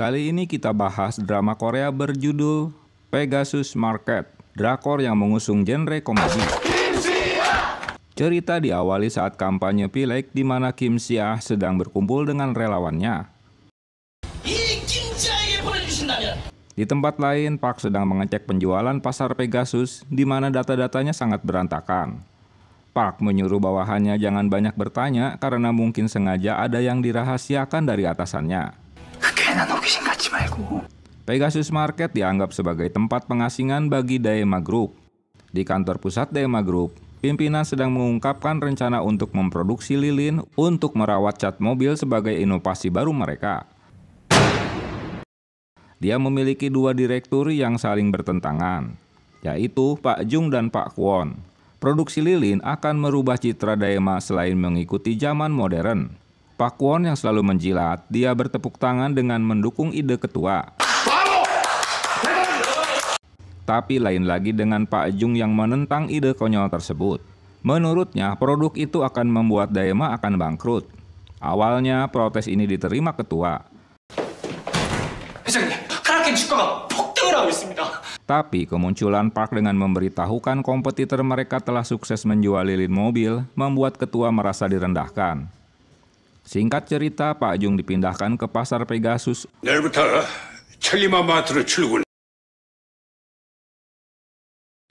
Kali ini kita bahas drama Korea berjudul Pegasus Market, drakor yang mengusung genre komedi. Cerita diawali saat kampanye Pileg di mana Kim Si-ah sedang berkumpul dengan relawannya. Di tempat lain, Park sedang mengecek penjualan pasar Pegasus di mana data-datanya sangat berantakan. Park menyuruh bawahannya jangan banyak bertanya karena mungkin sengaja ada yang dirahasiakan dari atasannya. Pegasus Market dianggap sebagai tempat pengasingan bagi Daema Group. Di kantor pusat Daema Group, pimpinan sedang mengungkapkan rencana untuk memproduksi lilin untuk merawat cat mobil sebagai inovasi baru mereka. Dia memiliki dua direktur yang saling bertentangan, yaitu Pak Jung dan Pak Kwon. Produksi lilin akan merubah citra Daema selain mengikuti zaman modern. Pak Kwon yang selalu menjilat, dia bertepuk tangan dengan mendukung ide ketua. Tapi lain lagi dengan Pak Jung yang menentang ide konyol tersebut. Menurutnya, produk itu akan membuat Daema akan bangkrut. Awalnya, protes ini diterima ketua. Tapi kemunculan Park dengan memberitahukan kompetitor mereka telah sukses menjual lilin mobil membuat ketua merasa direndahkan. Singkat cerita, Pak Jung dipindahkan ke pasar Pegasus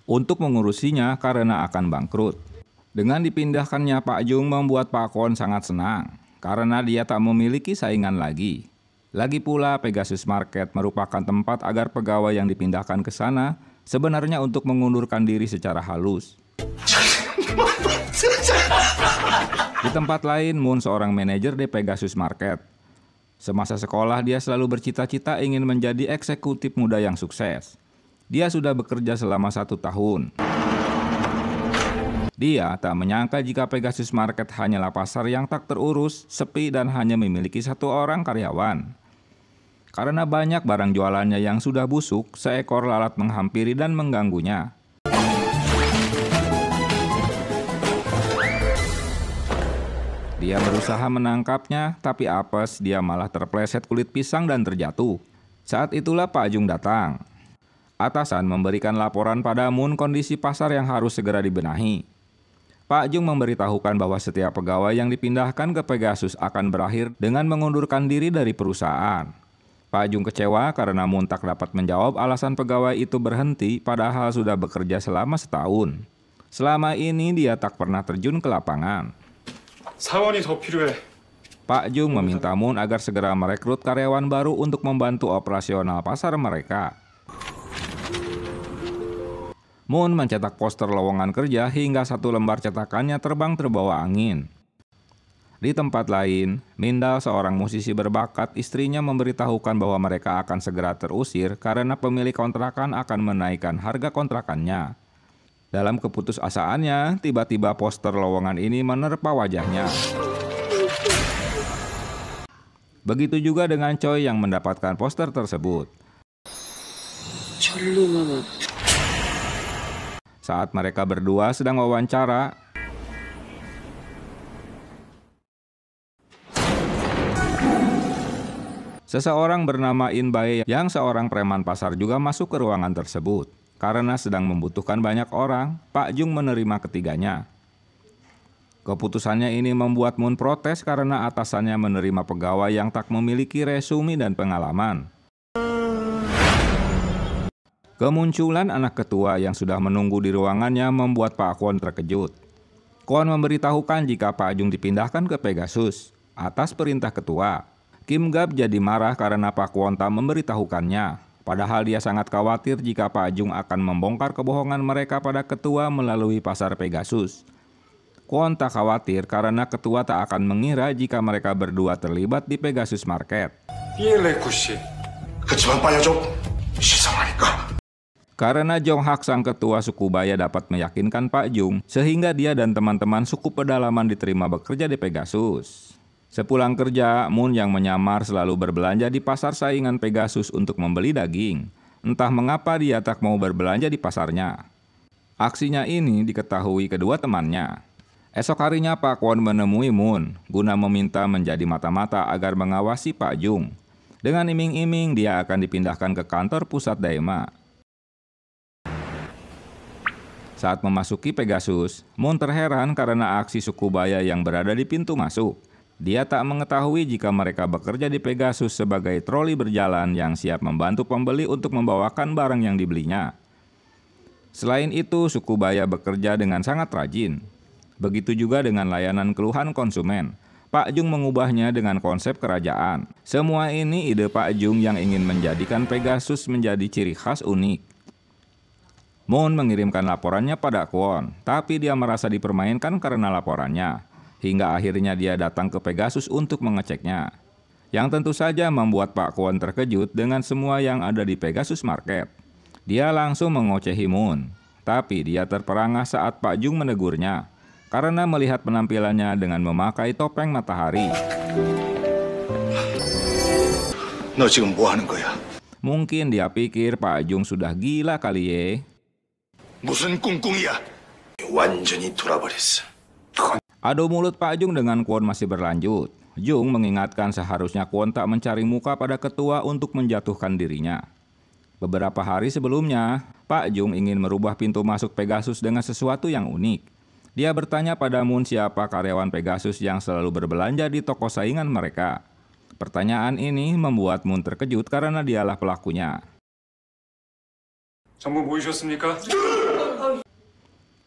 untuk mengurusinya karena akan bangkrut. Dengan dipindahkannya Pak Jung membuat Pak Kwon sangat senang karena dia tak memiliki saingan lagi. Lagi pula Pegasus Market merupakan tempat agar pegawai yang dipindahkan ke sana sebenarnya untuk mengundurkan diri secara halus. Di tempat lain, Moon seorang manajer di Pegasus Market. Semasa sekolah dia selalu bercita-cita ingin menjadi eksekutif muda yang sukses. Dia sudah bekerja selama 1 tahun. Dia tak menyangka jika Pegasus Market hanyalah pasar yang tak terurus, sepi dan hanya memiliki 1 orang karyawan. Karena banyak barang jualannya yang sudah busuk, seekor lalat menghampiri dan mengganggunya. Dia berusaha menangkapnya, tapi apes, dia malah terpleset kulit pisang dan terjatuh. Saat itulah Pak Jung datang. Atasan memberikan laporan pada Moon kondisi pasar yang harus segera dibenahi. Pak Jung memberitahukan bahwa setiap pegawai yang dipindahkan ke Pegasus akan berakhir dengan mengundurkan diri dari perusahaan. Pak Jung kecewa karena Moon tak dapat menjawab alasan pegawai itu berhenti padahal sudah bekerja selama 1 tahun. Selama ini dia tak pernah terjun ke lapangan. Pak Jung meminta Moon agar segera merekrut karyawan baru untuk membantu operasional pasar mereka. Moon mencetak poster lowongan kerja hingga 1 lembar cetakannya terbang terbawa angin. Di tempat lain, Mindal seorang musisi berbakat, istrinya memberitahukan bahwa mereka akan segera terusir karena pemilik kontrakan akan menaikkan harga kontrakannya. Dalam keputusasaannya, tiba-tiba poster lowongan ini menerpa wajahnya. Begitu juga dengan Choi yang mendapatkan poster tersebut. Saat mereka berdua sedang wawancara, seseorang bernama In Bae yang seorang preman pasar juga masuk ke ruangan tersebut. Karena sedang membutuhkan banyak orang, Pak Jung menerima ketiganya. Keputusannya ini membuat Moon protes karena atasannya menerima pegawai yang tak memiliki resume dan pengalaman. Kemunculan anak ketua yang sudah menunggu di ruangannya membuat Pak Kwon terkejut. Kwon memberitahukan jika Pak Jung dipindahkan ke Pegasus atas perintah ketua. Kim Gap jadi marah karena Pak Kwon tak memberitahukannya. Padahal dia sangat khawatir jika Pak Jung akan membongkar kebohongan mereka pada ketua melalui pasar Pegasus. Kwon tak khawatir karena ketua tak akan mengira jika mereka berdua terlibat di Pegasus Market. Karena Jong Hak sang ketua suku Baya dapat meyakinkan Pak Jung, sehingga dia dan teman-teman suku pedalaman diterima bekerja di Pegasus. Sepulang kerja, Moon yang menyamar selalu berbelanja di pasar saingan Pegasus untuk membeli daging. Entah mengapa dia tak mau berbelanja di pasarnya. Aksinya ini diketahui kedua temannya. Esok harinya Pak Kwon menemui Moon guna meminta menjadi mata-mata agar mengawasi Pak Jung. Dengan iming-iming dia akan dipindahkan ke kantor pusat Daima. Saat memasuki Pegasus, Moon terheran karena aksi suku Baya yang berada di pintu masuk. Dia tak mengetahui jika mereka bekerja di Pegasus sebagai troli berjalan yang siap membantu pembeli untuk membawakan barang yang dibelinya. Selain itu, suku Baya bekerja dengan sangat rajin. Begitu juga dengan layanan keluhan konsumen. Pak Jung mengubahnya dengan konsep kerajaan. Semua ini ide Pak Jung yang ingin menjadikan Pegasus menjadi ciri khas unik. Moon mengirimkan laporannya pada Kwon, tapi dia merasa dipermainkan karena laporannya. Hingga akhirnya dia datang ke Pegasus untuk mengeceknya. Yang tentu saja membuat Pak Kwon terkejut dengan semua yang ada di Pegasus Market. Dia langsung mengocehi Moon, tapi dia terperangah saat Pak Jung menegurnya karena melihat penampilannya dengan memakai topeng matahari. 너 지금 뭐 하는 거야? Mungkin dia pikir Pak Jung sudah gila kali ye. 무슨 꿍꿍이야? 완전히 돌아버렸어. Adu mulut Pak Jung dengan Kwon masih berlanjut. Jung mengingatkan seharusnya Kwon tak mencari muka pada ketua untuk menjatuhkan dirinya. Beberapa hari sebelumnya, Pak Jung ingin merubah pintu masuk Pegasus dengan sesuatu yang unik. Dia bertanya pada Moon siapa karyawan Pegasus yang selalu berbelanja di toko saingan mereka. Pertanyaan ini membuat Moon terkejut karena dialah pelakunya. 전부 모이셨습니까?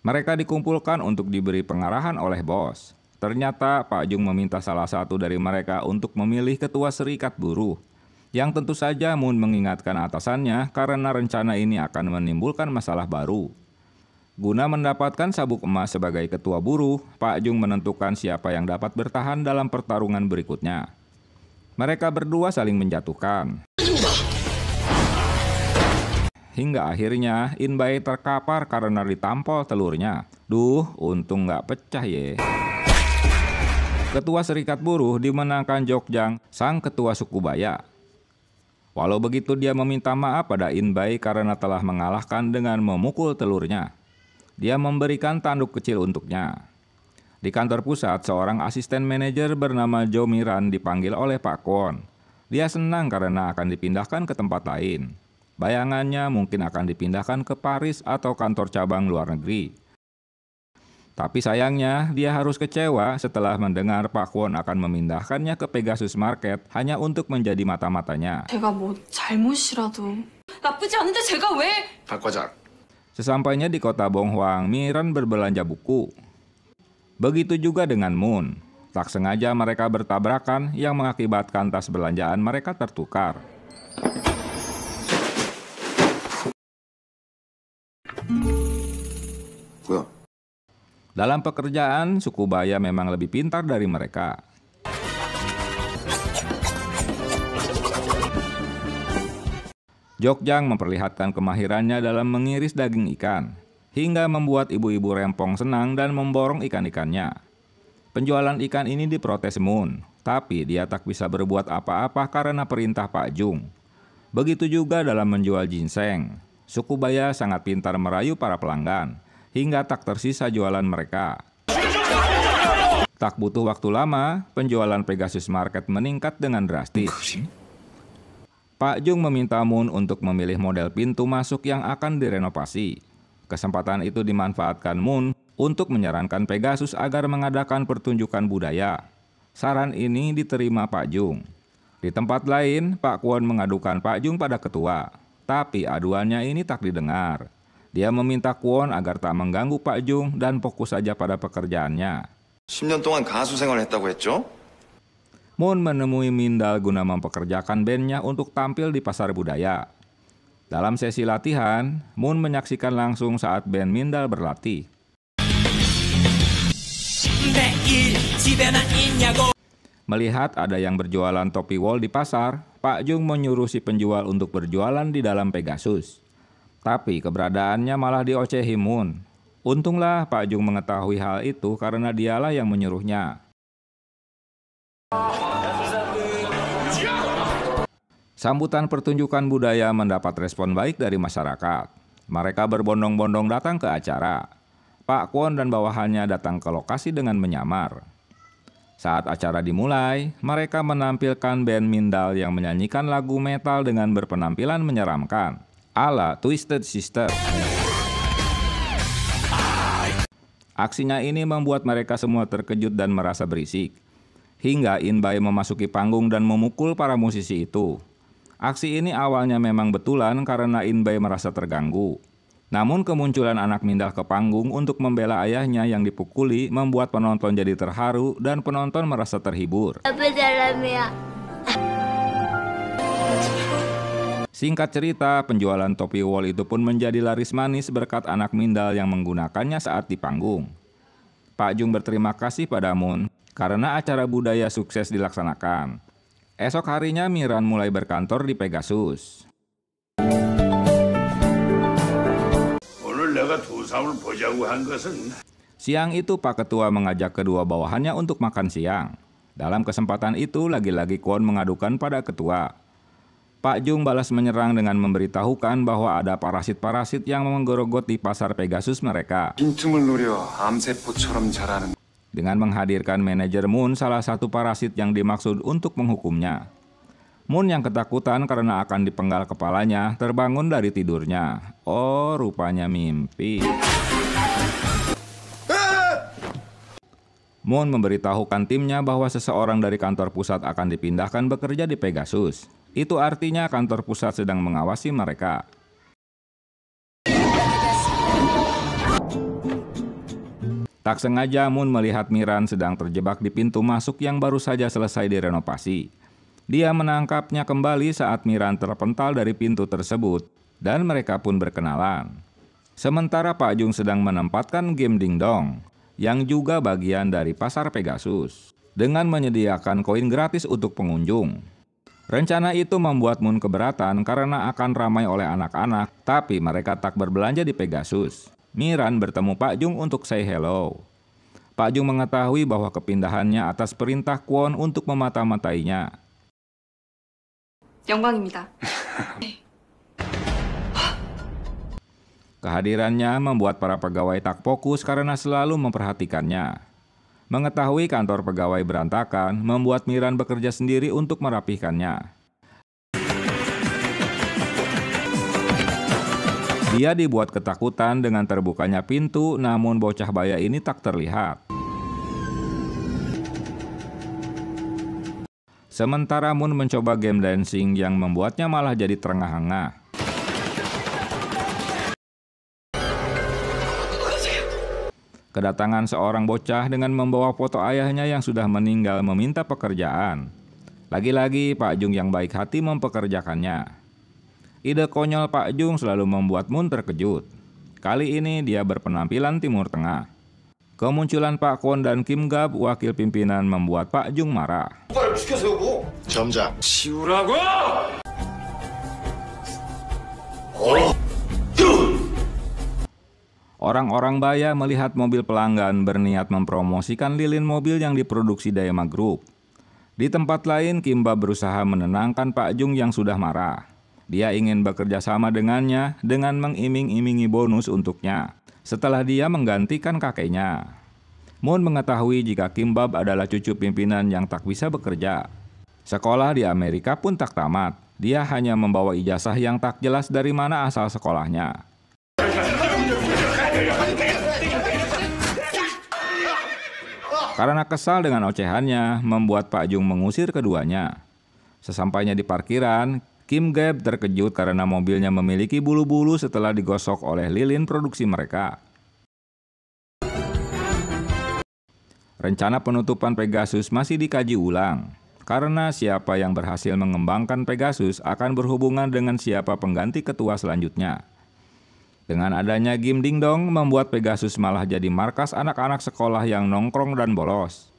Mereka dikumpulkan untuk diberi pengarahan oleh bos. Ternyata Pak Jung meminta salah satu dari mereka untuk memilih ketua serikat buruh. Yang tentu saja Moon mengingatkan atasannya karena rencana ini akan menimbulkan masalah baru. Guna mendapatkan sabuk emas sebagai ketua buruh, Pak Jung menentukan siapa yang dapat bertahan dalam pertarungan berikutnya. Mereka berdua saling menjatuhkan. Hingga akhirnya In Bai terkapar karena ditampol telurnya. Duh, untung nggak pecah ye. Ketua serikat buruh dimenangkan Jokjang, sang ketua suku Baya. Walau begitu dia meminta maaf pada In Bai karena telah mengalahkan dengan memukul telurnya. Dia memberikan tanduk kecil untuknya. Di kantor pusat, seorang asisten manajer bernama Jo Miran dipanggil oleh Pak Kwon. Dia senang karena akan dipindahkan ke tempat lain. Bayangannya mungkin akan dipindahkan ke Paris atau kantor cabang luar negeri. Tapi sayangnya dia harus kecewa setelah mendengar Pak Kwon akan memindahkannya ke Pegasus Market hanya untuk menjadi mata-matanya. 제가 뭐 잘못이라도 나쁘지 않은데 제가 왜? 박 과장. Sesampainya di kota Bonghwang, Miran berbelanja buku. Begitu juga dengan Moon. Tak sengaja mereka bertabrakan yang mengakibatkan tas belanjaan mereka tertukar. 뭐야? Dalam pekerjaan, suku Baya memang lebih pintar dari mereka. Jokjang memperlihatkan kemahirannya dalam mengiris daging ikan, hingga membuat ibu-ibu rempong senang dan memborong ikan-ikannya. Penjualan ikan ini diprotes Moon, tapi dia tak bisa berbuat apa-apa karena perintah Pak Jung. Begitu juga dalam menjual ginseng. Suku Baya sangat pintar merayu para pelanggan, hingga tak tersisa jualan mereka. Tak butuh waktu lama, penjualan Pegasus Market meningkat dengan drastis. Pak Jung meminta Moon untuk memilih model pintu masuk yang akan direnovasi. Kesempatan itu dimanfaatkan Moon untuk menyarankan Pegasus agar mengadakan pertunjukan budaya. Saran ini diterima Pak Jung. Di tempat lain, Pak Kwon mengadukan Pak Jung pada ketua, tapi aduannya ini tak didengar. Dia meminta Kwon agar tak mengganggu Pak Jung dan fokus saja pada pekerjaannya. 10년 동안 가수 생활을 했다고 했죠? Moon menemui Mindal guna mempekerjakan bandnya untuk tampil di pasar budaya. Dalam sesi latihan, Moon menyaksikan langsung saat band Mindal berlatih. Melihat ada yang berjualan topi wol di pasar, Pak Jung menyuruh si penjual untuk berjualan di dalam Pegasus. Tapi keberadaannya malah diocehi Moon. Untunglah Pak Jung mengetahui hal itu karena dialah yang menyuruhnya. Sambutan pertunjukan budaya mendapat respon baik dari masyarakat. Mereka berbondong-bondong datang ke acara. Pak Kwon dan bawahannya datang ke lokasi dengan menyamar. Saat acara dimulai, mereka menampilkan band Mindal yang menyanyikan lagu metal dengan berpenampilan menyeramkan, ala Twisted Sister. Aksinya ini membuat mereka semua terkejut dan merasa berisik, hingga Inbay memasuki panggung dan memukul para musisi itu. Aksi ini awalnya memang betulan karena Inbay merasa terganggu. Namun kemunculan anak Mindal ke panggung untuk membela ayahnya yang dipukuli membuat penonton jadi terharu dan penonton merasa terhibur. Singkat cerita, penjualan topi wol itu pun menjadi laris manis berkat anak Mindal yang menggunakannya saat di panggung. Pak Jung berterima kasih pada Moon karena acara budaya sukses dilaksanakan. Esok harinya Miran mulai berkantor di Pegasus. Siang itu Pak Ketua mengajak kedua bawahannya untuk makan siang. Dalam kesempatan itu lagi-lagi Kwon mengadukan pada Ketua. Pak Jung balas menyerang dengan memberitahukan bahwa ada parasit-parasit yang menggerogoti pasar Pegasus mereka. Dengan menghadirkan manajer Moon, salah satu parasit yang dimaksud untuk menghukumnya. Moon yang ketakutan karena akan dipenggal kepalanya terbangun dari tidurnya. Oh, rupanya mimpi. Moon memberitahukan timnya bahwa seseorang dari kantor pusat akan dipindahkan bekerja di Pegasus. Itu artinya kantor pusat sedang mengawasi mereka. Tak sengaja Moon melihat Miran sedang terjebak di pintu masuk yang baru saja selesai direnovasi. Dia menangkapnya kembali saat Miran terpental dari pintu tersebut dan mereka pun berkenalan. Sementara Pak Jung sedang menempatkan game dingdong yang juga bagian dari pasar Pegasus dengan menyediakan koin gratis untuk pengunjung. Rencana itu membuat Moon keberatan karena akan ramai oleh anak-anak, tapi mereka tak berbelanja di Pegasus. Miran bertemu Pak Jung untuk say hello. Pak Jung mengetahui bahwa kepindahannya atas perintah Kwon untuk memata-matainya. 영광입니다. Kehadirannya membuat para pegawai tak fokus karena selalu memperhatikannya. Mengetahui kantor pegawai berantakan, membuat Miran bekerja sendiri untuk merapihkannya. Dia dibuat ketakutan dengan terbukanya pintu, namun bocah baya ini tak terlihat. Sementara Moon mencoba game dancing yang membuatnya malah jadi terengah-engah. Kedatangan seorang bocah dengan membawa foto ayahnya yang sudah meninggal meminta pekerjaan. Lagi-lagi Pak Jung yang baik hati mempekerjakannya. Ide konyol Pak Jung selalu membuat Moon terkejut. Kali ini dia berpenampilan Timur Tengah. Kemunculan Pak Kwon dan Kim Gab, wakil pimpinan, membuat Pak Jung marah. 점장. Orang-orang baya melihat mobil pelanggan berniat mempromosikan lilin mobil yang diproduksi Daema Group. Di tempat lain, Kim Gab berusaha menenangkan Pak Jung yang sudah marah. Dia ingin bekerja sama dengannya dengan mengiming-imingi bonus untuknya setelah dia menggantikan kakeknya. Moon mengetahui jika Kim Bab adalah cucu pimpinan yang tak bisa bekerja. Sekolah di Amerika pun tak tamat. Dia hanya membawa ijazah yang tak jelas dari mana asal sekolahnya. Karena kesal dengan ocehannya, membuat Pak Jung mengusir keduanya. Sesampainya di parkiran, Kim Gab terkejut karena mobilnya memiliki bulu-bulu setelah digosok oleh lilin produksi mereka. Rencana penutupan Pegasus masih dikaji ulang, karena siapa yang berhasil mengembangkan Pegasus akan berhubungan dengan siapa pengganti ketua selanjutnya. Dengan adanya game dingdong, membuat Pegasus malah jadi markas anak-anak sekolah yang nongkrong dan bolos.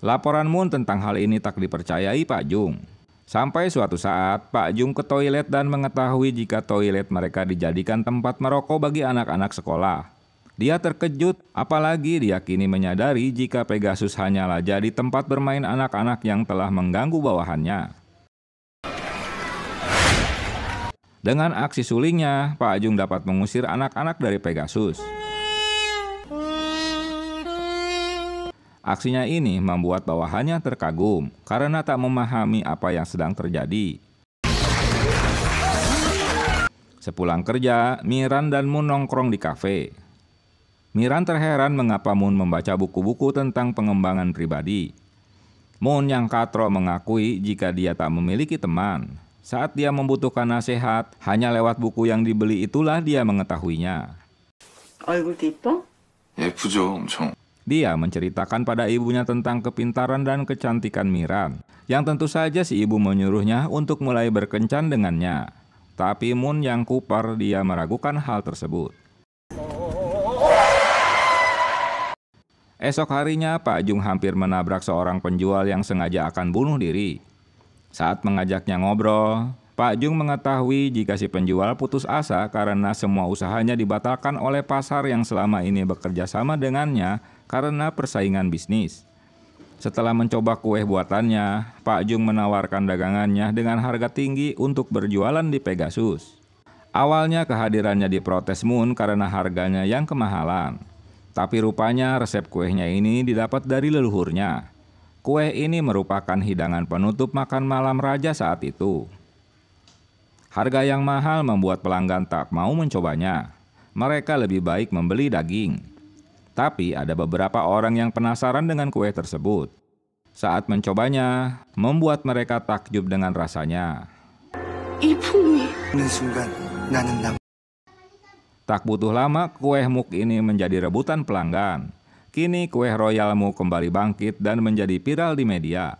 Laporan Moon tentang hal ini tak dipercayai Pak Jung. Sampai suatu saat, Pak Jung ke toilet dan mengetahui jika toilet mereka dijadikan tempat merokok bagi anak-anak sekolah. Dia terkejut, apalagi dia kini menyadari jika Pegasus hanyalah jadi tempat bermain anak-anak yang telah mengganggu bawahannya. Dengan aksi sulingnya, Pak Jung dapat mengusir anak-anak dari Pegasus. Aksinya ini membuat bawahannya terkagum karena tak memahami apa yang sedang terjadi. Sepulang kerja, Miran dan Moon nongkrong di kafe. Miran terheran mengapa Moon membaca buku-buku tentang pengembangan pribadi. Moon yang katrok mengakui jika dia tak memiliki teman. Saat dia membutuhkan nasihat, hanya lewat buku yang dibeli itulah dia mengetahuinya. 얼굴도 이뻐? 예쁘죠, 엄청. Dia menceritakan pada ibunya tentang kepintaran dan kecantikan Miran, yang tentu saja si ibu menyuruhnya untuk mulai berkencan dengannya. Tapi Moon yang kupar, dia meragukan hal tersebut. Esok harinya, Pak Jung hampir menabrak seorang penjual yang sengaja akan bunuh diri. Saat mengajaknya ngobrol, Pak Jung mengetahui jika si penjual putus asa karena semua usahanya dibatalkan oleh pasar yang selama ini bekerja sama dengannya karena persaingan bisnis. Setelah mencoba kue buatannya, Pak Jung menawarkan dagangannya dengan harga tinggi untuk berjualan di Pegasus. Awalnya kehadirannya diprotes Moon karena harganya yang kemahalan. Tapi rupanya resep kuenya ini didapat dari leluhurnya. Kue ini merupakan hidangan penutup makan malam raja saat itu. Harga yang mahal membuat pelanggan tak mau mencobanya. Mereka lebih baik membeli daging. Tapi ada beberapa orang yang penasaran dengan kue tersebut. Saat mencobanya, membuat mereka takjub dengan rasanya. 이 풍미. Tak butuh lama, kue muk ini menjadi rebutan pelanggan. Kini kue Royal Muk kembali bangkit dan menjadi viral di media.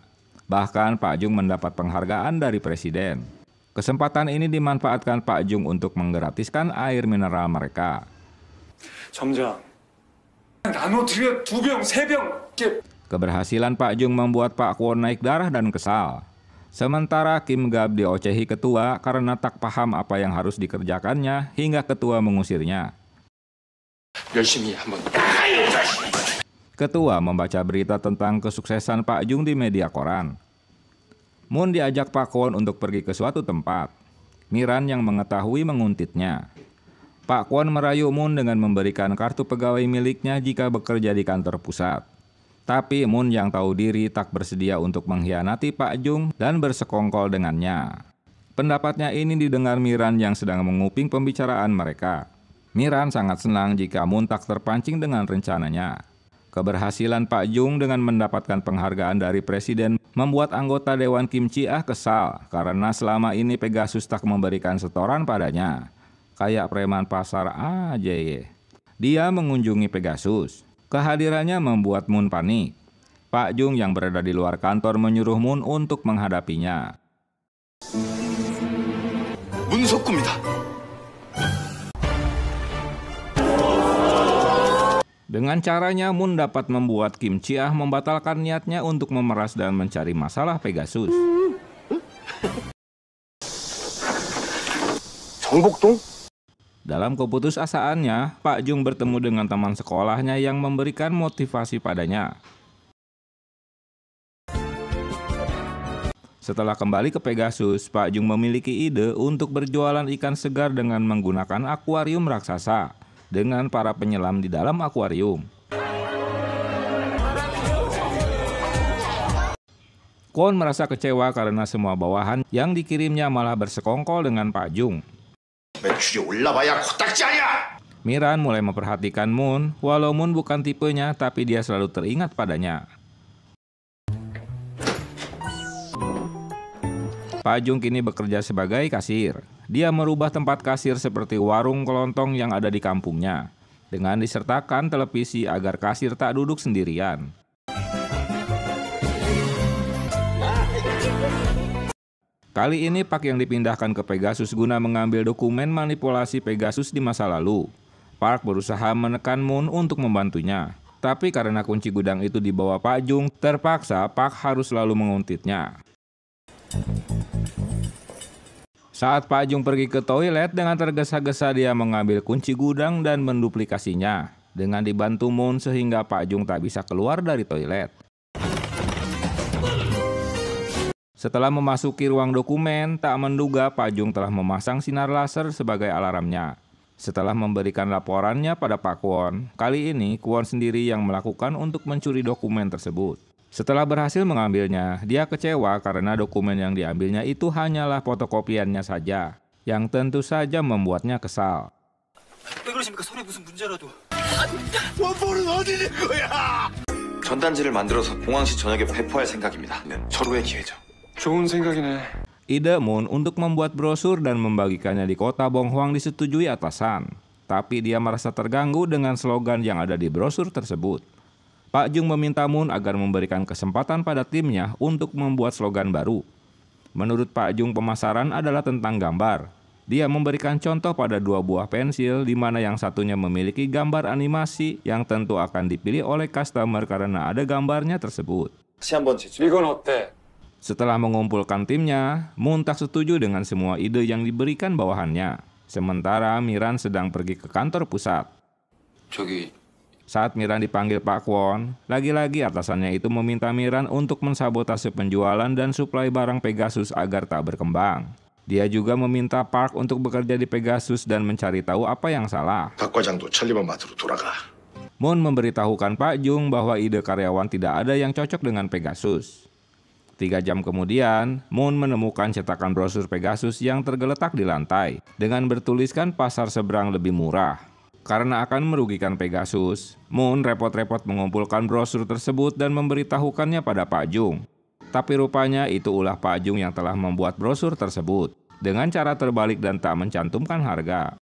Bahkan Pak Jung mendapat penghargaan dari Presiden. Kesempatan ini dimanfaatkan Pak Jung untuk menggratiskan air mineral mereka. 점장, 나눠드려 2병, 3병. Keberhasilan Pak Jung membuat Pak Kwon naik darah dan kesal. Sementara Kim Gab diocehi ketua karena tak paham apa yang harus dikerjakannya hingga ketua mengusirnya. 열심히 한번. Ketua membaca berita tentang kesuksesan Pak Jung di media koran. Moon diajak Pak Kwon untuk pergi ke suatu tempat. Miran yang mengetahui menguntitnya. Pak Kwon merayu Moon dengan memberikan kartu pegawai miliknya jika bekerja di kantor pusat. Tapi Moon yang tahu diri tak bersedia untuk mengkhianati Pak Jung dan bersekongkol dengannya. Pendapatnya ini didengar Miran yang sedang menguping pembicaraan mereka. Miran sangat senang jika Moon tak terpancing dengan rencananya. Keberhasilan Pak Jung dengan mendapatkan penghargaan dari Presiden membuat anggota Dewan Kim Chi-ah kesal karena selama ini Pegasus tak memberikan setoran padanya. Kayak preman pasar aja ye. Dia mengunjungi Pegasus. Kehadirannya membuat Moon panik. Pak Jung yang berada di luar kantor menyuruh Moon untuk menghadapinya. 문석구입니다. Dengan caranya, Moon dapat membuat Kim Chi-ah membatalkan niatnya untuk memeras dan mencari masalah Pegasus. 정복동? Dalam keputusasaannya, Pak Jung bertemu dengan teman sekolahnya yang memberikan motivasi padanya. Setelah kembali ke Pegasus, Pak Jung memiliki ide untuk berjualan ikan segar dengan menggunakan akuarium raksasa dengan para penyelam di dalam akuarium. Kwon merasa kecewa karena semua bawahan yang dikirimnya malah bersekongkol dengan Pak Jung. 매출이 올라봐야 코딱지 아니야. Miran mulai memperhatikan Moon, walau Moon bukan tipenya, tapi dia selalu teringat padanya. Pak Jung kini bekerja sebagai kasir. Dia merubah tempat kasir seperti warung kelontong yang ada di kampungnya, dengan disertakan televisi agar kasir tak duduk sendirian. Kali ini Park yang dipindahkan ke Pegasus guna mengambil dokumen manipulasi Pegasus di masa lalu. Park berusaha menekan Moon untuk membantunya. Tapi karena kunci gudang itu dibawa Pak Jung, terpaksa Park harus selalu menguntitnya. Saat Pak Jung pergi ke toilet, dengan tergesa-gesa dia mengambil kunci gudang dan menduplikasinya. Dengan dibantu Moon sehingga Pak Jung tak bisa keluar dari toilet. Setelah memasuki ruang dokumen, tak menduga Pak Jung telah memasang sinar laser sebagai alarmnya. Setelah memberikan laporannya pada Pak Kwon, kali ini Kwon sendiri yang melakukan untuk mencuri dokumen tersebut. Setelah berhasil mengambilnya, dia kecewa karena dokumen yang diambilnya itu hanyalah fotokopiannya saja, yang tentu saja membuatnya kesal. 전단지를 만들어서 공항시 저녁에 배포할 생각입니다. 절호의 기회죠. 좋은 생각이네. Ide Moon untuk membuat brosur dan membagikannya di kota Bonghwang disetujui atasan. Tapi dia merasa terganggu dengan slogan yang ada di brosur tersebut. Pak Jung meminta Moon agar memberikan kesempatan pada timnya untuk membuat slogan baru. Menurut Pak Jung, pemasaran adalah tentang gambar. Dia memberikan contoh pada 2 buah pensil, di mana yang satunya memiliki gambar animasi yang tentu akan dipilih oleh customer karena ada gambarnya tersebut. 이건 어때? Setelah mengumpulkan timnya, Moon tak setuju dengan semua ide yang diberikan bawahannya. Sementara Miran sedang pergi ke kantor pusat. Saat Miran dipanggil Pak Kwon, lagi-lagi atasannya itu meminta Miran untuk mensabotase penjualan dan suplai barang Pegasus agar tak berkembang. Dia juga meminta Park untuk bekerja di Pegasus dan mencari tahu apa yang salah. 박 과장도 천리번 맛으로 돌아가. Moon memberitahukan Pak Jung bahwa ide karyawan tidak ada yang cocok dengan Pegasus. 3 jam kemudian, Moon menemukan cetakan brosur Pegasus yang tergeletak di lantai dengan bertuliskan pasar seberang lebih murah. Karena akan merugikan Pegasus, Moon repot-repot mengumpulkan brosur tersebut dan memberitahukannya pada Pak Jung. Tapi rupanya itu ulah Pak Jung yang telah membuat brosur tersebut dengan cara terbalik dan tak mencantumkan harga.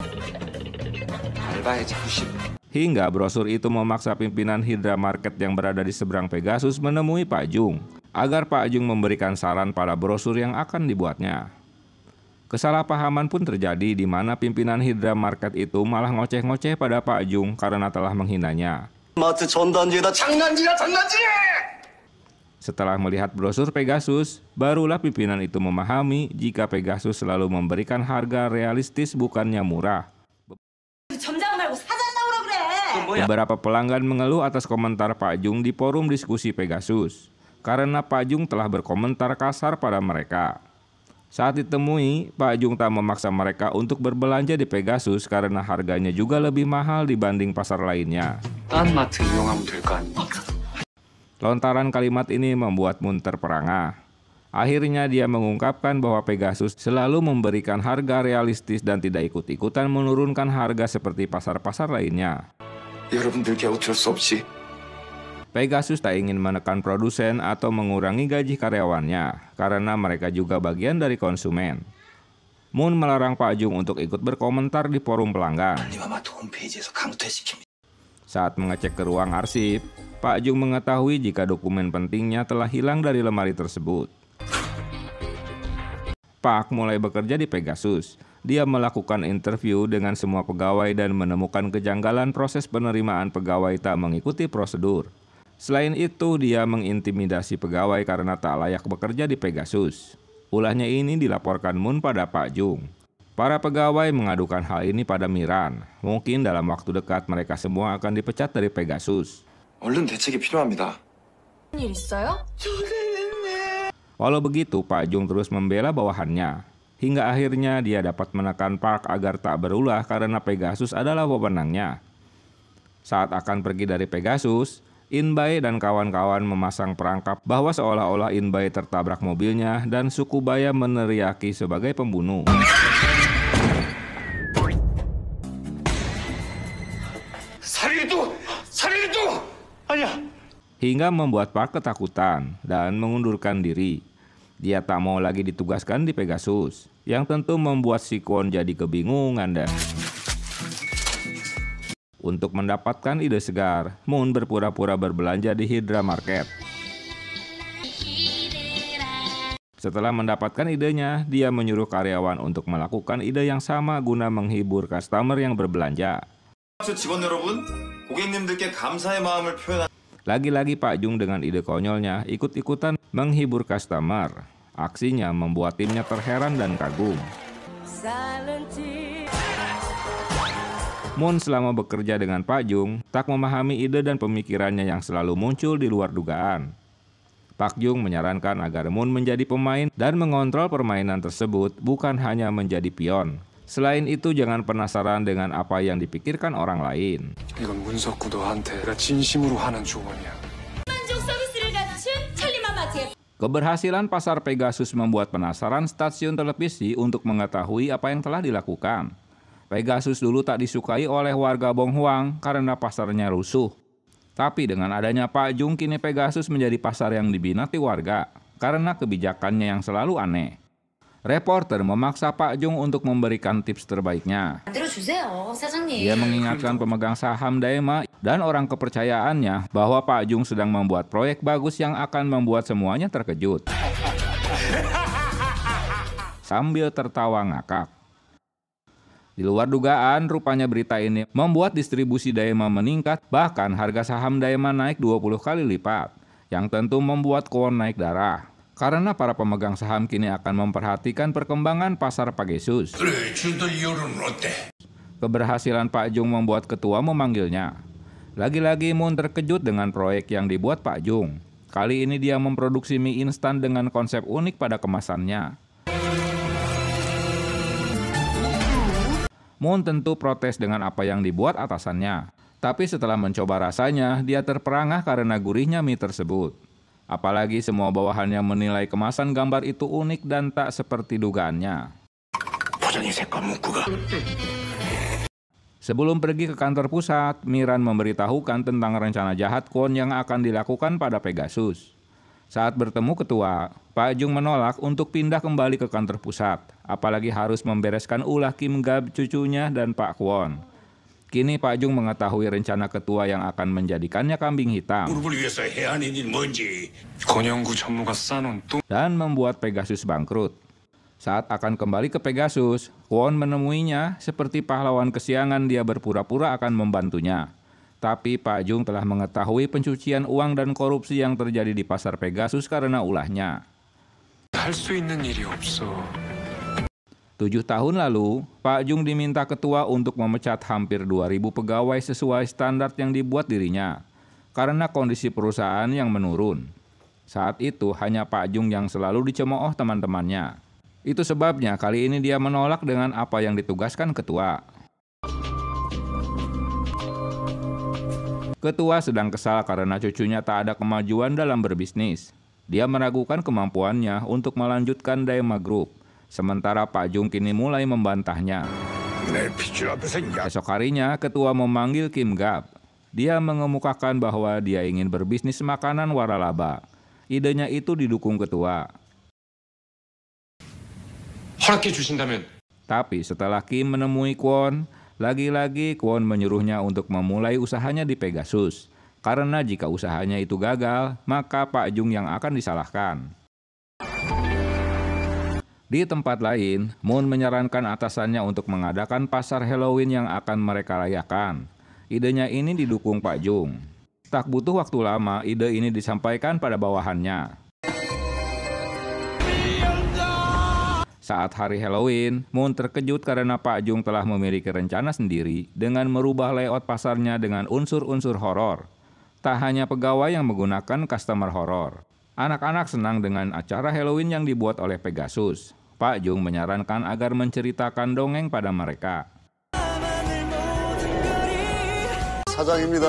Hingga brosur itu memaksa pimpinan Hydra Market yang berada di seberang Pegasus menemui Pak Jung agar Pak Jung memberikan saran pada brosur yang akan dibuatnya. Kesalahpahaman pun terjadi di mana pimpinan Hydra Market itu malah ngoceh-ngoceh pada Pak Jung karena telah menghinanya. Setelah melihat brosur Pegasus, barulah pimpinan itu memahami jika Pegasus selalu memberikan harga realistis bukannya murah. Beberapa pelanggan mengeluh atas komentar Pak Jung di forum diskusi Pegasus, karena Pak Jung telah berkomentar kasar pada mereka. Saat ditemui, Pak Jung tak memaksa mereka untuk berbelanja di Pegasus karena harganya juga lebih mahal dibanding pasar lainnya. 딴 마트 이용하면 될 거 아니야. Lontaran kalimat ini membuat Moon terperangah. Akhirnya dia mengungkapkan bahwa Pegasus selalu memberikan harga realistis dan tidak ikut-ikutan menurunkan harga seperti pasar-pasar lainnya. 여러분들께 어쩔 수 없이 Pegasus tak ingin menekan produsen atau mengurangi gaji karyawannya karena mereka juga bagian dari konsumen. Moon melarang Pak Jung untuk ikut berkomentar di forum pelanggan. Saat mengecek ke ruang arsip, Pak Jung mengetahui jika dokumen pentingnya telah hilang dari lemari tersebut. Park mulai bekerja di Pegasus. Dia melakukan interview dengan semua pegawai dan menemukan kejanggalan proses penerimaan pegawai tak mengikuti prosedur. Selain itu, dia mengintimidasi pegawai karena tak layak bekerja di Pegasus. Ulahnya ini dilaporkan Moon pada Pak Jung. Para pegawai mengadukan hal ini pada Miran. Mungkin dalam waktu dekat mereka semua akan dipecat dari Pegasus. 얼른 대책이 필요합니다. 일 있어요? Walau begitu, Pak Jung terus membela bawahannya. Hingga akhirnya dia dapat menekan Park agar tak berulah karena Pegasus adalah wewenangnya. Saat akan pergi dari Pegasus, Inbai dan kawan-kawan memasang perangkap bahwa seolah-olah Inbai tertabrak mobilnya dan Sukubaya meneriaki sebagai pembunuh. 살인도! 아니야. Hingga membuat Park ketakutan dan mengundurkan diri. Dia tak mau lagi ditugaskan di Pegasus, yang tentu membuat si Kwon jadi kebingungan dan untuk mendapatkan ide segar, Moon berpura-pura berbelanja di Hydra Market. Setelah mendapatkan idenya, dia menyuruh karyawan untuk melakukan ide yang sama guna menghibur customer yang berbelanja. 직원 여러분, 고객님들께 감사의 마음을 표현한 Lagi-lagi Pak Jung dengan ide konyolnya ikut-ikutan menghibur customer. Aksinya membuat timnya terheran dan kagum. Moon selama bekerja dengan Pak Jung tak memahami ide dan pemikirannya yang selalu muncul di luar dugaan. Pak Jung menyarankan agar Moon menjadi pemain dan mengontrol permainan tersebut, bukan hanya menjadi pion. Selain itu, jangan penasaran dengan apa yang dipikirkan orang lain. 이건 문석구 너한테 내가 진심으로 하는 조언이야. Keberhasilan pasar Pegasus membuat penasaran stasiun televisi untuk mengetahui apa yang telah dilakukan. Pegasus dulu tak disukai oleh warga Bonghuang karena pasarnya rusuh. Tapi dengan adanya Pak Jung, kini Pegasus menjadi pasar yang diminati warga karena kebijakannya yang selalu aneh. Reporter memaksa Pak Jung untuk memberikan tips terbaiknya. Dia mengingatkan pemegang saham Daema dan orang kepercayaannya bahwa Pak Jung sedang membuat proyek bagus yang akan membuat semuanya terkejut. Sambil tertawa ngakak. Di luar dugaan, rupanya berita ini membuat distribusi Daema meningkat, bahkan harga saham Daema naik 20 kali lipat, yang tentu membuat Kwon naik darah. Karena para pemegang saham kini akan memperhatikan perkembangan pasar Pegasus. Keberhasilan Pak Jung membuat ketua memanggilnya. Lagi-lagi Moon terkejut dengan proyek yang dibuat Pak Jung. Kali ini dia memproduksi mie instan dengan konsep unik pada kemasannya. Moon tentu protes dengan apa yang dibuat atasannya. Tapi setelah mencoba rasanya, dia terperangah karena gurihnya mie tersebut. Apalagi semua bawahannya menilai kemasan gambar itu unik dan tak seperti dugaannya. Sebelum pergi ke kantor pusat, Miran memberitahukan tentang rencana jahat Kwon yang akan dilakukan pada Pegasus. Saat bertemu ketua, Pak Jung menolak untuk pindah kembali ke kantor pusat, apalagi harus membereskan ulah Kim Gab cucunya dan Pak Kwon. Kini Pak Jung mengetahui rencana ketua yang akan menjadikannya kambing hitam dan membuat Pegasus bangkrut. Saat akan kembali ke Pegasus, Kwon menemuinya seperti pahlawan kesiangan. Dia berpura-pura akan membantunya. Tapi Pak Jung telah mengetahui pencucian uang dan korupsi yang terjadi di pasar Pegasus karena ulahnya. 7 tahun lalu, Pak Jung diminta ketua untuk memecat hampir 2.000 pegawai sesuai standar yang dibuat dirinya karena kondisi perusahaan yang menurun. Saat itu hanya Pak Jung yang selalu dicemooh teman-temannya. Itu sebabnya kali ini dia menolak dengan apa yang ditugaskan ketua. Ketua sedang kesal karena cucunya tak ada kemajuan dalam berbisnis. Dia meragukan kemampuannya untuk melanjutkan Daema Group. Sementara Pak Jung kini mulai membantahnya. Esok harinya, ketua memanggil Kim Gab. Dia mengemukakan bahwa dia ingin berbisnis makanan waralaba. Idenya itu didukung ketua. Tapi setelah Kim menemui Kwon, lagi-lagi Kwon menyuruhnya untuk memulai usahanya di Pegasus. Karena jika usahanya itu gagal, maka Pak Jung yang akan disalahkan. Di tempat lain, Moon menyarankan atasannya untuk mengadakan pasar Halloween yang akan mereka rayakan. Idenya ini didukung Pak Jung. Tak butuh waktu lama, ide ini disampaikan pada bawahannya. Saat hari Halloween, Moon terkejut karena Pak Jung telah memiliki rencana sendiri dengan merubah layout pasarnya dengan unsur-unsur horor. Tak hanya pegawai yang menggunakan customer horor. Anak-anak senang dengan acara Halloween yang dibuat oleh Pegasus. Pak Jung menyarankan agar menceritakan dongeng pada mereka. 사장입니다.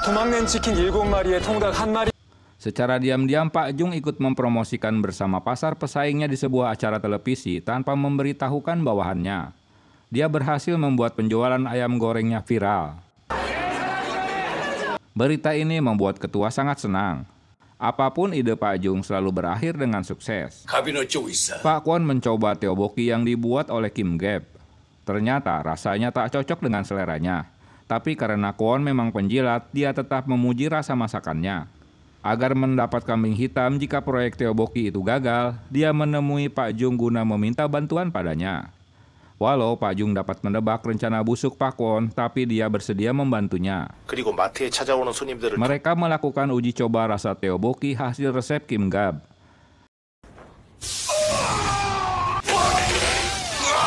도망낸 치킨 7마리에 통닭 1마리. Secara diam-diam Pak Jung ikut mempromosikan bersama pasar pesaingnya di sebuah acara televisi tanpa memberitahukan bawahannya. Dia berhasil membuat penjualan ayam gorengnya viral. Berita ini membuat ketua sangat senang. Apapun ide Pak Jung selalu berakhir dengan sukses. Pak Kwon mencoba tteokbokki yang dibuat oleh Kim Gab. Ternyata rasanya tak cocok dengan seleranya. Tapi karena Kwon memang penjilat, dia tetap memuji rasa masakannya. Agar mendapat kambing hitam jika proyek tteokbokki itu gagal, dia menemui Pak Jung guna meminta bantuan padanya. Walau Pak Jung dapat menebak rencana busuk Pak Kwon, tapi dia bersedia membantunya. Mereka melakukan uji coba rasa tteokbokki hasil resep Kim Gab.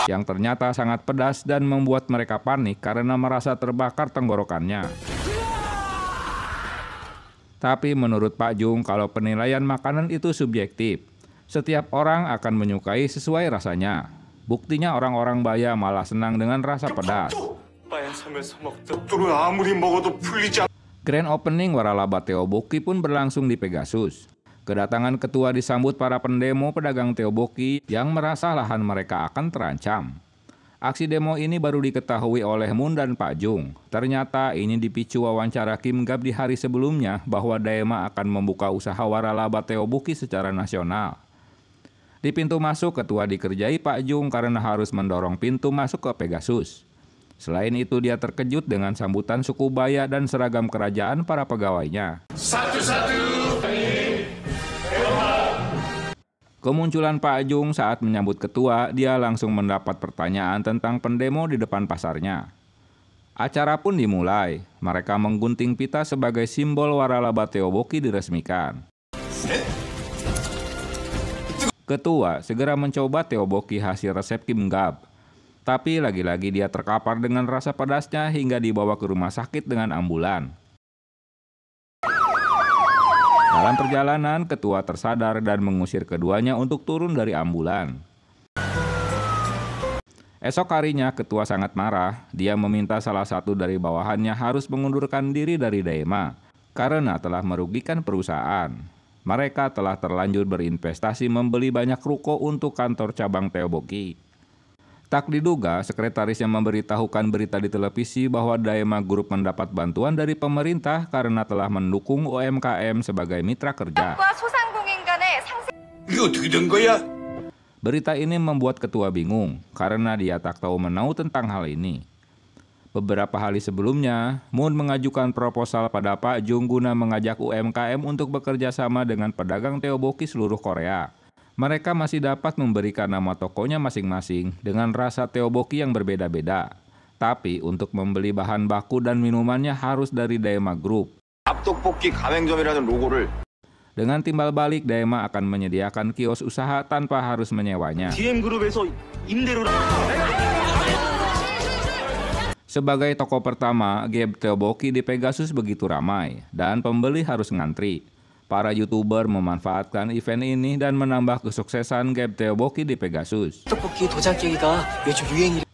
Yang ternyata sangat pedas dan membuat mereka panik karena merasa terbakar tenggorokannya. Tapi menurut Pak Jung, kalau penilaian makanan itu subjektif. Setiap orang akan menyukai sesuai rasanya. Buktinya orang-orang Baya malah senang dengan rasa pedas. Grand opening waralaba Teoboki pun berlangsung di Pegasus. Kedatangan ketua disambut para pendemo pedagang Teoboki yang merasa lahan mereka akan terancam. Aksi demo ini baru diketahui oleh Moon dan Pak Jung. Ternyata ini dipicu wawancara Kim Gap di hari sebelumnya bahwa Daema akan membuka usaha waralaba Teoboki secara nasional. Di pintu masuk, ketua dikerjai Pak Jung karena harus mendorong pintu masuk ke Pegasus. Selain itu, dia terkejut dengan sambutan suku Baya dan seragam kerajaan para pegawainya. Kemunculan Pak Jung saat menyambut ketua, dia langsung mendapat pertanyaan tentang pendemo di depan pasarnya. Acara pun dimulai. Mereka menggunting pita sebagai simbol waralaba Teoboki diresmikan. Ketua segera mencoba Teoboki hasil resep Kim Gap. Tapi lagi-lagi dia terkapar dengan rasa pedasnya hingga dibawa ke rumah sakit dengan ambulan. Dalam perjalanan, ketua tersadar dan mengusir keduanya untuk turun dari ambulan. Esok harinya, ketua sangat marah. Dia meminta salah satu dari bawahannya harus mengundurkan diri dari Daema karena telah merugikan perusahaan. Mereka telah terlanjur berinvestasi membeli banyak ruko untuk kantor cabang Teoboki. Tak diduga, sekretarisnya memberitahukan berita di televisi bahwa Daema Group mendapat bantuan dari pemerintah karena telah mendukung UMKM sebagai mitra kerja. Berita ini membuat ketua bingung karena dia tak tahu menau tentang hal ini. Beberapa hari sebelumnya, Moon mengajukan proposal pada Pak Jung guna mengajak UMKM untuk bekerja sama dengan pedagang Teoboki seluruh Korea. Mereka masih dapat memberikan nama tokonya masing-masing dengan rasa Teoboki yang berbeda-beda. Tapi untuk membeli bahan baku dan minumannya harus dari Daema Group. Dengan timbal balik, Daema akan menyediakan kios usaha tanpa harus menyewanya. Sebagai toko pertama, Gap Teoboki di Pegasus begitu ramai dan pembeli harus ngantri. Para YouTuber memanfaatkan event ini dan menambah kesuksesan Gap Teoboki di Pegasus.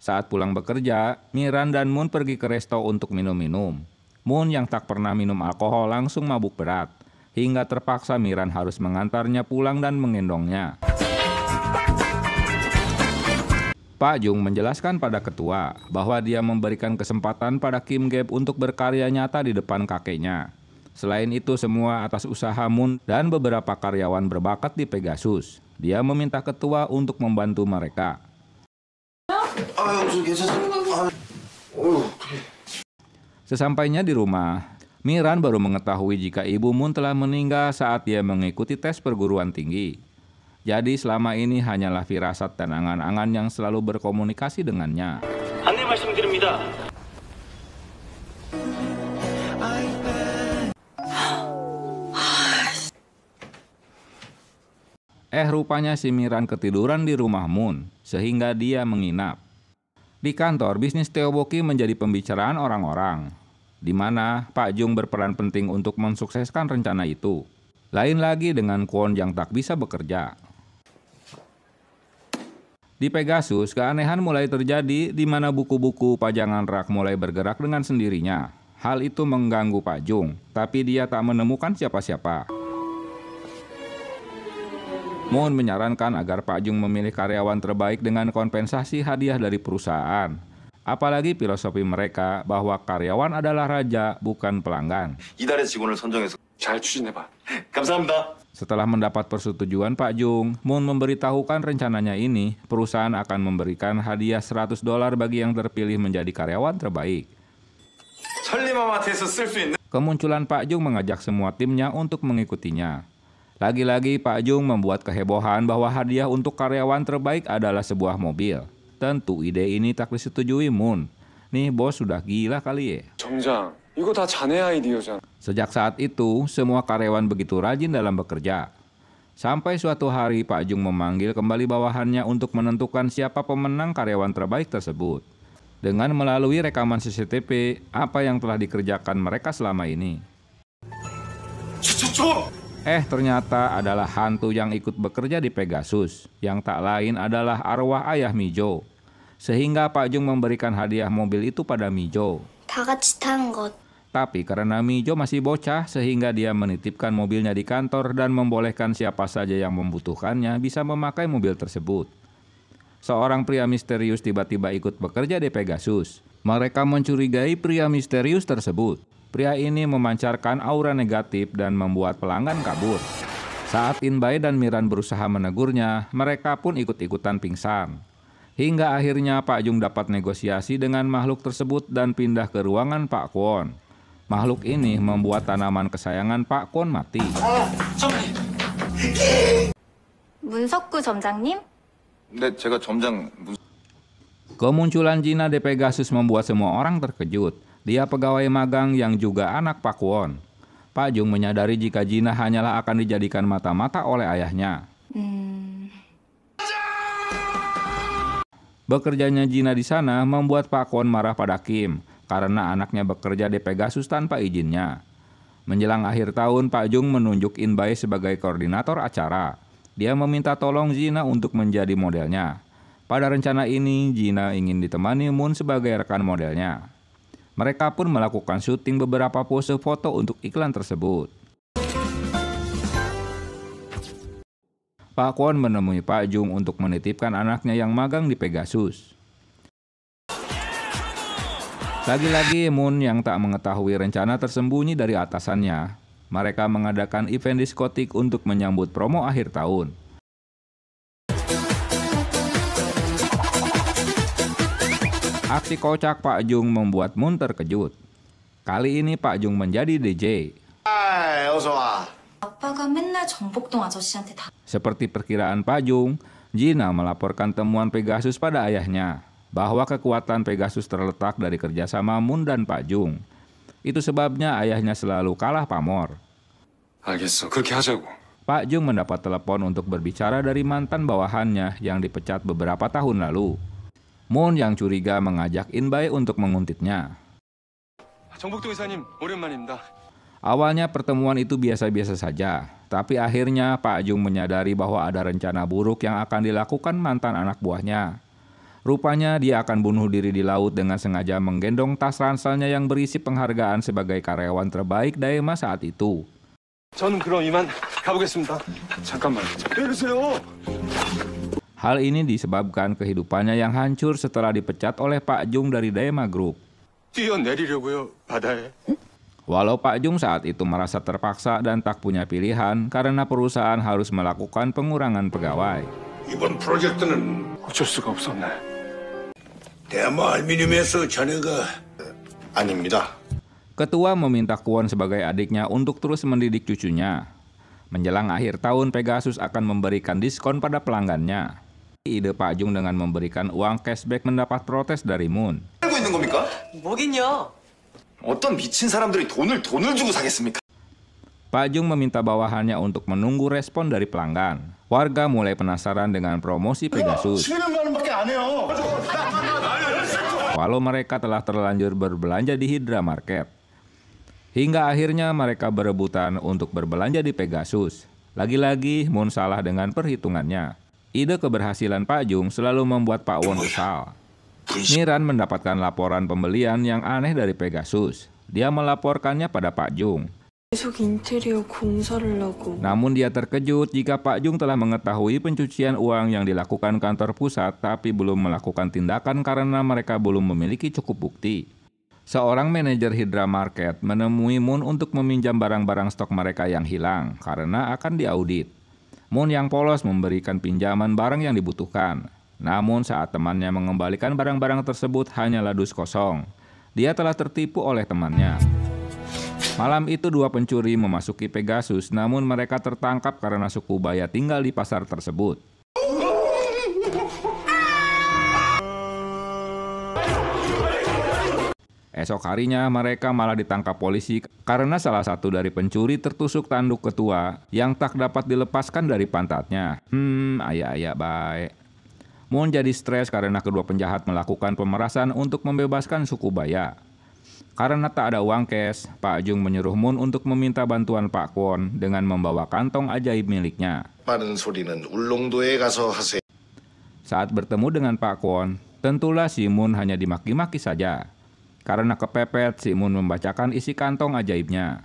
Saat pulang bekerja, Miran dan Moon pergi ke resto untuk minum-minum. Moon yang tak pernah minum alkohol langsung mabuk berat, hingga terpaksa Miran harus mengantarnya pulang dan menggendongnya. Pak Jung menjelaskan pada ketua bahwa dia memberikan kesempatan pada Kim Gap untuk berkarya nyata di depan kakeknya. Selain itu, semua atas usaha Moon dan beberapa karyawan berbakat di Pegasus. Dia meminta ketua untuk membantu mereka. Sesampainya di rumah, Miran baru mengetahui jika ibu Moon telah meninggal saat dia mengikuti tes perguruan tinggi. Jadi selama ini hanyalah firasat dan angan-angan yang selalu berkomunikasi dengannya. Rupanya si Miran ketiduran di rumah Moon, sehingga dia menginap. Di kantor, bisnis Teoboki menjadi pembicaraan orang-orang, di mana Pak Jung berperan penting untuk mensukseskan rencana itu. Lain lagi dengan Kwon yang tak bisa bekerja. Di Pegasus, keanehan mulai terjadi di mana buku-buku pajangan rak mulai bergerak dengan sendirinya. Hal itu mengganggu Pak Jung, tapi dia tak menemukan siapa-siapa. Moon menyarankan agar Pak Jung memilih karyawan terbaik dengan kompensasi hadiah dari perusahaan. Apalagi filosofi mereka bahwa karyawan adalah raja, bukan pelanggan. 잘 추진해봐. 감사합니다. Setelah mendapat persetujuan Pak Jung, Moon memberitahukan rencananya ini, perusahaan akan memberikan hadiah $100 bagi yang terpilih menjadi karyawan terbaik. Kemunculan Pak Jung mengajak semua timnya untuk mengikutinya. Lagi-lagi Pak Jung membuat kehebohan bahwa hadiah untuk karyawan terbaik adalah sebuah mobil. Tentu ide ini tak disetujui Moon. Nih bos sudah gila kali ya. 정장, 이거 다 자네 아이디어잖아. Sejak saat itu, semua karyawan begitu rajin dalam bekerja. Sampai suatu hari Pak Jung memanggil kembali bawahannya untuk menentukan siapa pemenang karyawan terbaik tersebut. Dengan melalui rekaman CCTV apa yang telah dikerjakan mereka selama ini. Ternyata adalah hantu yang ikut bekerja di Pegasus, yang tak lain adalah arwah ayah Mijo. Sehingga Pak Jung memberikan hadiah mobil itu pada Mijo. 다 같이 타는 것. Tapi karena Mijo masih bocah, sehingga dia menitipkan mobilnya di kantor dan membolehkan siapa saja yang membutuhkannya bisa memakai mobil tersebut. Seorang pria misterius tiba-tiba ikut bekerja di Pegasus. Mereka mencurigai pria misterius tersebut. Pria ini memancarkan aura negatif dan membuat pelanggan kabur. Saat Inbai dan Miran berusaha menegurnya, mereka pun ikut-ikutan pingsan. Hingga akhirnya Pak Jung dapat negosiasi dengan makhluk tersebut dan pindah ke ruangan Pak Kwon. Makhluk ini membuat tanaman kesayangan Pak Kwon mati. 문석구 점장님? 근데 제가 점장 Kemunculan Gina di Pegasus membuat semua orang terkejut. Dia pegawai magang yang juga anak Pak Kwon. Pak Jung menyadari jika Gina hanyalah akan dijadikan mata-mata oleh ayahnya. Bekerjanya Gina di sana membuat Pak Kwon marah pada Kim karena anaknya bekerja di Pegasus tanpa izinnya. Menjelang akhir tahun, Pak Jung menunjuk Inbai sebagai koordinator acara. Dia meminta tolong Gina untuk menjadi modelnya. Pada rencana ini, Gina ingin ditemani Moon sebagai rekan modelnya. Mereka pun melakukan syuting beberapa pose foto untuk iklan tersebut. Pak Kwon menemui Pak Jung untuk menitipkan anaknya yang magang di Pegasus. Lagi-lagi Moon yang tak mengetahui rencana tersembunyi dari atasannya. Mereka mengadakan event diskotik untuk menyambut promo akhir tahun. Aksi kocak Pak Jung membuat Moon terkejut. Kali ini Pak Jung menjadi DJ. 아빠가 맨날 정복동 아저씨한테 다 Seperti perkiraan Pak Jung, Gina melaporkan temuan Pegasus pada ayahnya bahwa kekuatan Pegasus terletak dari kerjasama Moon dan Pak Jung. Itu sebabnya ayahnya selalu kalah pamor. 알겠어. 그렇게 하자고. Pak Jung mendapat telepon untuk berbicara dari mantan bawahannya yang dipecat beberapa tahun lalu. Moon yang curiga mengajak Inbai untuk menguntitnya. 정복동 이사님, 오랜만입니다. Awalnya pertemuan itu biasa-biasa saja, tapi akhirnya Pak Jung menyadari bahwa ada rencana buruk yang akan dilakukan mantan anak buahnya. Rupanya dia akan bunuh diri di laut dengan sengaja menggendong tas ranselnya yang berisi penghargaan sebagai karyawan terbaik Daema saat itu. 저는 그럼 이만 가보겠습니다. 잠깐만. 왜 이러세요? Hal ini disebabkan kehidupannya yang hancur setelah dipecat oleh Pak Jung dari Daema Group. 뛰어내리려고요, 바다에. Walau Pak Jung saat itu merasa terpaksa dan tak punya pilihan karena perusahaan harus melakukan pengurangan pegawai. 이번 프로젝트는 어쩔 수가 없었네. 대마 알루미늄에서 자네가 아닙니다. Ketua meminta Kwon sebagai adiknya untuk terus mendidik cucunya. Menjelang akhir tahun, Pegasus akan memberikan diskon pada pelanggannya. Ide Pak Jung dengan memberikan uang cashback mendapat protes dari Moon. 알고 있는 겁니까? 뭐긴요? 어떤 미친 사람들이 돈을 주고 사겠습니까? Pak Jung meminta bawahannya untuk menunggu respon dari pelanggan. Warga mulai penasaran dengan promosi Pegasus. Walau mereka telah terlanjur berbelanja di Hydra Market. Hingga akhirnya mereka berebutan untuk berbelanja di Pegasus. Lagi-lagi Moon salah dengan perhitungannya. Ide keberhasilan Pak Jung selalu membuat Pak Won kesal. Miran mendapatkan laporan pembelian yang aneh dari Pegasus. Dia melaporkannya pada Pak Jung. 계속 인테리어 공사를 하고 Namun dia terkejut jika Pak Jung telah mengetahui pencucian uang yang dilakukan kantor pusat tapi belum melakukan tindakan karena mereka belum memiliki cukup bukti. Seorang manajer Hydra Market menemui Moon untuk meminjam barang-barang stok mereka yang hilang karena akan diaudit. Moon yang polos memberikan pinjaman barang yang dibutuhkan. Namun saat temannya mengembalikan barang-barang tersebut hanyalah dus kosong. Dia telah tertipu oleh temannya. Malam itu dua pencuri memasuki Pegasus, namun mereka tertangkap karena suku Baya tinggal di pasar tersebut. Esok harinya mereka malah ditangkap polisi karena salah satu dari pencuri tertusuk tanduk ketua yang tak dapat dilepaskan dari pantatnya. Ayah baik. Moon jadi stres karena kedua penjahat melakukan pemerasan untuk membebaskan suku Baya. Karena tak ada uang cash, Pak Jung menyuruh Moon untuk meminta bantuan Pak Kwon dengan membawa kantong ajaib miliknya. 빠른 소리는 울릉도에 가서 하세요. Saat bertemu dengan Pak Kwon, tentulah si Moon hanya dimaki-maki saja. Karena kepepet, si Moon membacakan isi kantong ajaibnya.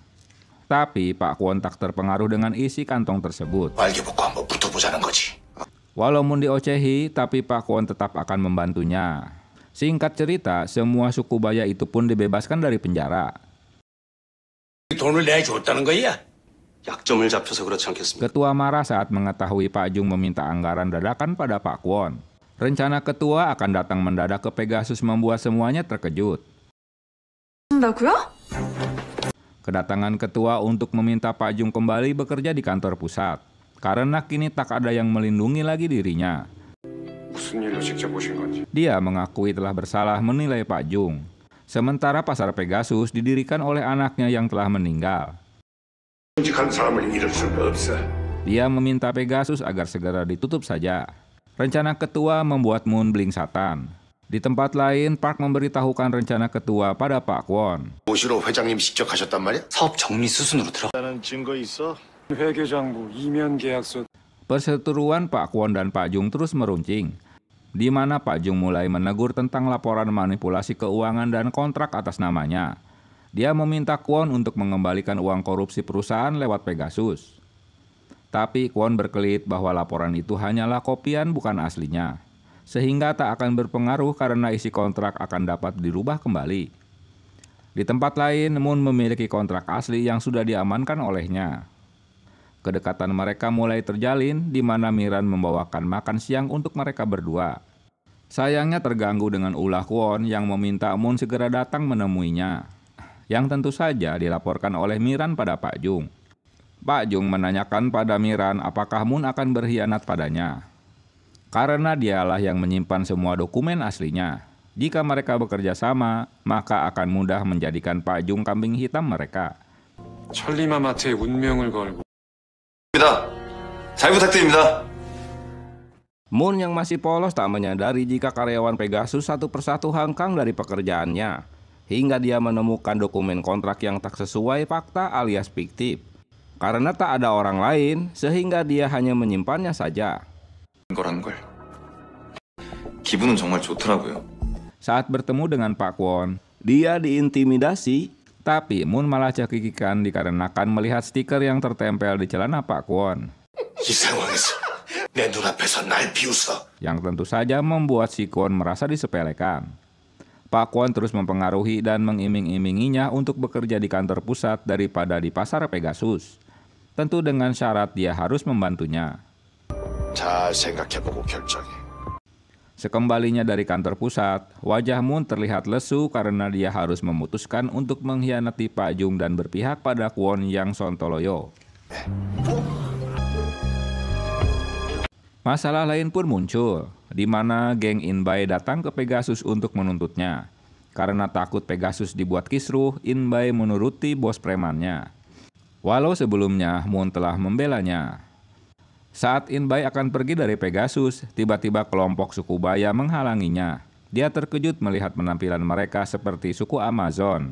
Tapi Pak Kwon tak terpengaruh dengan isi kantong tersebut. 말개복고 한번 붙어보자는 거지. Walau Moon diocehi, tapi Pak Kwon tetap akan membantunya. Singkat cerita, semua suku Baya itu pun dibebaskan dari penjara. 돈을 내줬다는 거야? 약점을 잡혀서 그렇지 않겠습니까? Ketua marah saat mengetahui Pak Jung meminta anggaran dadakan pada Pak Kwon. Rencana ketua akan datang mendadak ke Pegasus membuat semuanya terkejut. 한다고요? Kedatangan ketua untuk meminta Pak Jung kembali bekerja di kantor pusat. Karena kini tak ada yang melindungi lagi dirinya. 무슨 일로 직접 오신 건지. Dia mengakui telah bersalah menilai Pak Jung. Sementara pasar Pegasus didirikan oleh anaknya yang telah meninggal. 정직한 사람을 잃을 수가 없어. Dia meminta Pegasus agar segera ditutup saja. Rencana ketua membuat Moon blingsatan. Di tempat lain, Park memberitahukan rencana ketua pada Pak Kwon. 모시러 회장님 직접 가셨단 말이야? 사업 정리 수순으로 들어. 나는 증거 있어? 회계장부 이면 계약서. Perseteruan Pak Kwon dan Pak Jung terus meruncing, di mana Pak Jung mulai menegur tentang laporan manipulasi keuangan dan kontrak atas namanya. Dia meminta Kwon untuk mengembalikan uang korupsi perusahaan lewat Pegasus. Tapi Kwon berkelit bahwa laporan itu hanyalah kopian bukan aslinya, sehingga tak akan berpengaruh karena isi kontrak akan dapat dirubah kembali. Di tempat lain, Moon memiliki kontrak asli yang sudah diamankan olehnya. Kedekatan mereka mulai terjalin di mana Miran membawakan makan siang untuk mereka berdua. Sayangnya terganggu dengan ulah Kwon yang meminta Moon segera datang menemuinya. Yang tentu saja dilaporkan oleh Miran pada Pak Jung. Pak Jung menanyakan pada Miran apakah Moon akan berkhianat padanya. Karena dialah yang menyimpan semua dokumen aslinya. Jika mereka bekerja sama, maka akan mudah menjadikan Pak Jung kambing hitam mereka. 천리마마트의 운명을 걸고. 잘 부탁드립니다. Moon yang masih polos tak menyadari jika karyawan Pegasus satu persatu hengkang dari pekerjaannya, hingga dia menemukan dokumen kontrak yang tak sesuai fakta alias fiktif. Karena tak ada orang lain, sehingga dia hanya menyimpannya saja. 거라는 걸. 기분은 정말 좋더라고요. Saat bertemu dengan Pak Kwon, dia diintimidasi, tapi Moon malah cekikikan dikarenakan melihat stiker yang tertempel di celana Pak Kwon. 이 상황에서 내 눈앞에서 날 비웃어. Yang tentu saja membuat si Kwon merasa disepelekan. Pak Kwon terus mempengaruhi dan mengiming-iminginya untuk bekerja di kantor pusat daripada di pasar Pegasus. Tentu dengan syarat dia harus membantunya. 잘 생각해보고 결정해. Sekembalinya dari kantor pusat, wajah Moon terlihat lesu karena dia harus memutuskan untuk mengkhianati Pak Jung dan berpihak pada Kwon yang sontoloyo. Masalah lain pun muncul, di mana geng Inbay datang ke Pegasus untuk menuntutnya. Karena takut Pegasus dibuat kisruh, Inbay menuruti bos premannya. Walau sebelumnya Moon telah membelanya. Saat Inbay akan pergi dari Pegasus, tiba-tiba kelompok suku Baya menghalanginya. Dia terkejut melihat penampilan mereka seperti suku Amazon.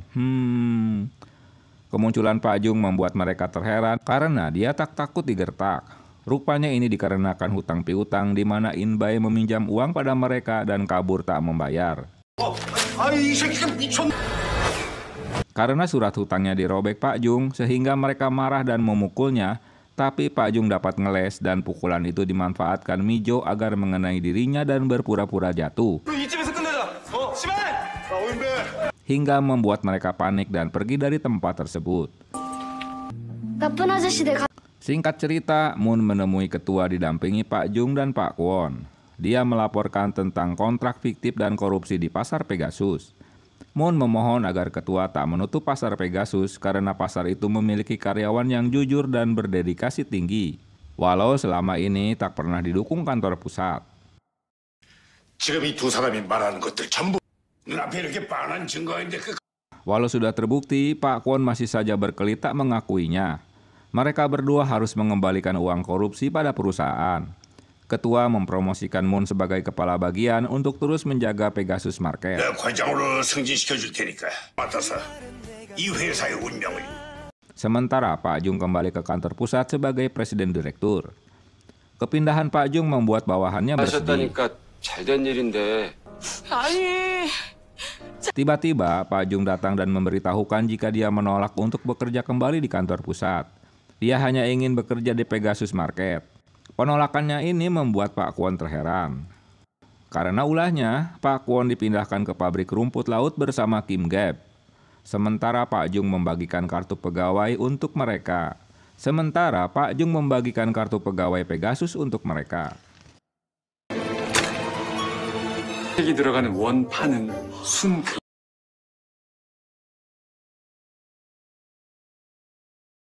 Kemunculan Pak Jung membuat mereka terheran karena dia tak takut digertak. Rupanya ini dikarenakan hutang piutang di mana Inbay meminjam uang pada mereka dan kabur tak membayar. Karena surat hutangnya dirobek Pak Jung, sehingga mereka marah dan memukulnya. Tapi Pak Jung dapat ngeles dan pukulan itu dimanfaatkan Mijo agar mengenai dirinya dan berpura-pura jatuh. Hingga membuat mereka panik dan pergi dari tempat tersebut. Singkat cerita, Moon menemui ketua didampingi Pak Jung dan Pak Kwon. Dia melaporkan tentang kontrak fiktif dan korupsi di pasar Pegasus. Moon memohon agar ketua tak menutup pasar Pegasus karena pasar itu memiliki karyawan yang jujur dan berdedikasi tinggi. Walau selama ini tak pernah didukung kantor pusat. 지금 이 두 사람이 말하는 것들 전부 눈앞에 이렇게 뻔한 증거인데 Walau sudah terbukti, Pak Kwon masih saja berkelit tak mengakuinya. Mereka berdua harus mengembalikan uang korupsi pada perusahaan. Ketua mempromosikan Moon sebagai kepala bagian untuk terus menjaga Pegasus Market. 내가 과장으로 승진시켜 줄 테니까 맡아서 이 회사의 운명을. Sementara Pak Jung kembali ke kantor pusat sebagai presiden direktur. Kepindahan Pak Jung membuat bawahannya bersedih. 하셨다니까 잘된 일인데. Tiba-tiba Pak Jung datang dan memberitahukan jika dia menolak untuk bekerja kembali di kantor pusat. Dia hanya ingin bekerja di Pegasus Market. Penolakannya ini membuat Pak Kwon terheran. Karena ulahnya, Pak Kwon dipindahkan ke pabrik rumput laut bersama Kim Gap. Sementara Pak Jung membagikan kartu pegawai untuk mereka. Sementara Pak Jung membagikan kartu pegawai Pegasus untuk mereka. 색이 들어가는 원판은 순금.